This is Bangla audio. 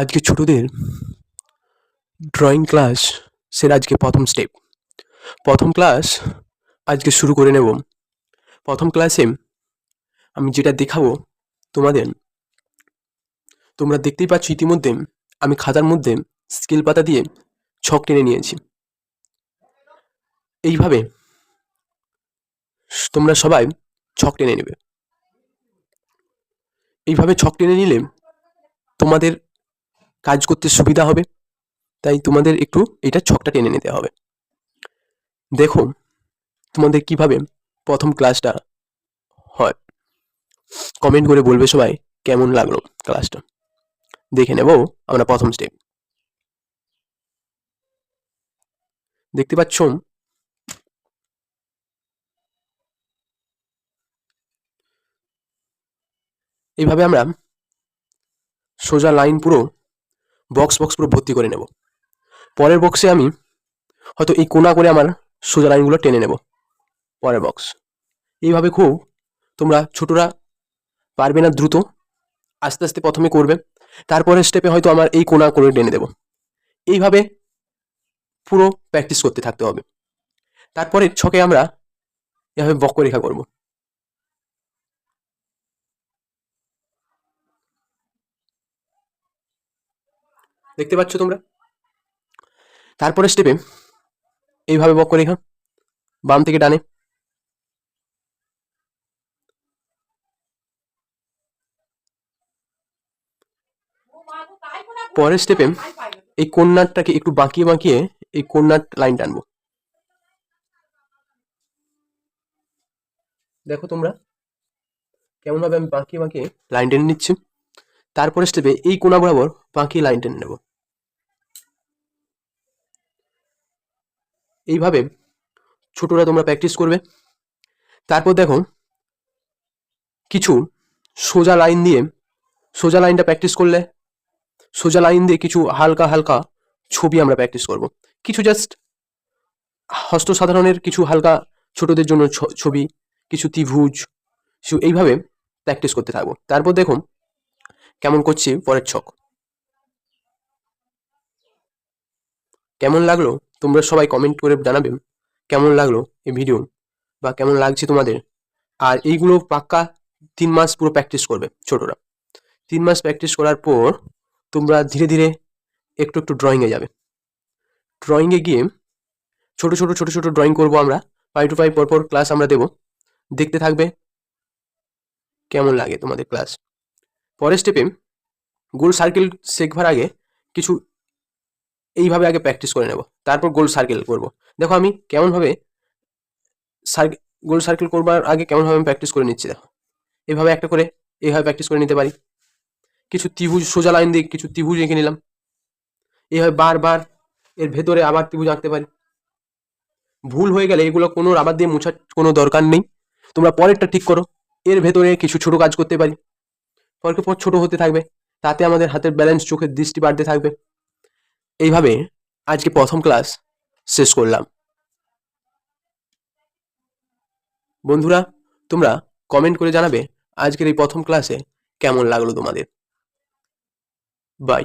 আজকে ছোটদের ড্রয়িং ক্লাস সের আজকে প্রথম স্টেপ। প্রথম ক্লাস আজকে শুরু করে নেব। প্রথম ক্লাসে আমি যেটা দেখাবো তোমাদের, তোমরা দেখতেই পাচ্ছ ইতিমধ্যে আমি খাতার মধ্যে স্কেল পাতা দিয়ে ছক টেনে নিয়েছি। এইভাবে তোমরা সবাই ছক টেনে নেবে। এইভাবে ছক টেনে নিলে তোমাদের কাজ করতে সুবিধা হবে, তাই তোমাদের একটু এটা ছকটা টেনে নিতে হবে। দেখো তোমাদের কিভাবে প্রথম ক্লাসটা হয়, কমেন্ট করে বলবে সবাই কেমন লাগলো ক্লাসটা। দেখে নেব আমরা প্রথম স্টেপ। দেখতে পাচ্ছ এইভাবে আমরা সোজা লাইন পুরো বক্স পুরো ভর্তি করে নেব। পরের বক্সে আমি হয়তো এই কোণা করে আমার সোজা লাইনগুলো টেনে নেব। পরের বক্স এইভাবে খুব তোমরা ছোটরা পারবে না, দ্রুত আস্তে আস্তে প্রথমে করবে, তারপরের স্টেপে হয়তো আমার এই কোণা করে টেনে দেব। এইভাবে পুরো প্র্যাকটিস করতে থাকতে হবে। তারপরে ছকে আমরা এভাবে বক্ররেখা করব। দেখতে পাচ্ছ তোমরা। তারপরে স্টেপে এইভাবে বক্ররেখা বাম থেকে ডানে। পরের স্টেপে এই কর্নারটাকে একটু বাঁকিয়ে বাঁকিয়ে এই কর্নার লাইন টানবো। দেখো তোমরা কেমন ভাবে আমি বাঁকিয়ে বাঁকিয়ে লাইন টেনে নিচ্ছি। তারপরে স্টেপে এই কোণা বরাবর বাঁকিয়ে লাইন টেনে নেব। এইভাবে ছোটরা তোমরা প্র্যাকটিস করবে। তারপর দেখো কিছু সোজা লাইন দিয়ে, সোজা লাইনটা প্র্যাকটিস করলে সোজা লাইন দিয়ে কিছু হালকা হালকা ছবি আমরা প্র্যাকটিস করব। কিছু জাস্ট হস্ত সাধারণের কিছু হালকা ছোটদের জন্য ছবি, কিছু ত্রিভুজ, এইভাবে প্র্যাকটিস করতে থাকবো। তারপর দেখুন কেমন করছি পরের ছক। কেমন লাগলো তোমরা সবাই কমেন্ট করে জানাবেন কেমন লাগলো এই ভিডিও বা কেমন লাগছে তোমাদের। আর এইগুলো পাক্কা 3 মাস পুরো প্র্যাকটিস করবে ছোটরা। 3 মাস প্র্যাকটিস করার পর তোমরা ধীরে ধীরে একটু একটু ড্রয়িংয়ে যাবে। ড্রয়িংয়ে গিয়ে ছোট ছোট ড্রয়িং করব আমরা। 5 to 5 পর ক্লাস আমরা দেব, দেখতে থাকবে কেমন লাগে তোমাদের ক্লাস। পরের স্টেপে গোল সার্কেল শেখবার আগে কিছু এইভাবে আগে প্র্যাকটিস করে নেব, তারপর গোল সার্কেল করব। দেখো আমি কেমনভাবে গোল সার্কেল করবার আগে কেমনভাবে আমি প্র্যাকটিস করে নিচ্ছি। দেখো এইভাবে একটা করে এইভাবে প্র্যাকটিস করে নিতে পারি। কিছু ত্রিভুজ সোজা লাইন দিয়ে কিছু ত্রিভুজ এঁকে নিলাম। এইভাবে বারবার এর ভেতরে আবার ত্রিভুজ আঁকতে পারি। ভুল হয়ে গেলে এগুলো কোনো রাবার দিয়ে মোছার কোনো দরকার নেই, তোমরা পরেরটা ঠিক করো। এর ভেতরে কিছু ছোট কাজ করতে পারি, পরকে পর ছোট হতে থাকবে, তাতে আমাদের হাতের ব্যালেন্স, চোখের দৃষ্টি বাড়তে থাকবে। এইভাবে আজকে প্রথম ক্লাস শেষ করলাম। বন্ধুরা তোমরা কমেন্ট করে জানাবে আজকের এই প্রথম ক্লাসে কেমন লাগলো তোমাদের। বাই।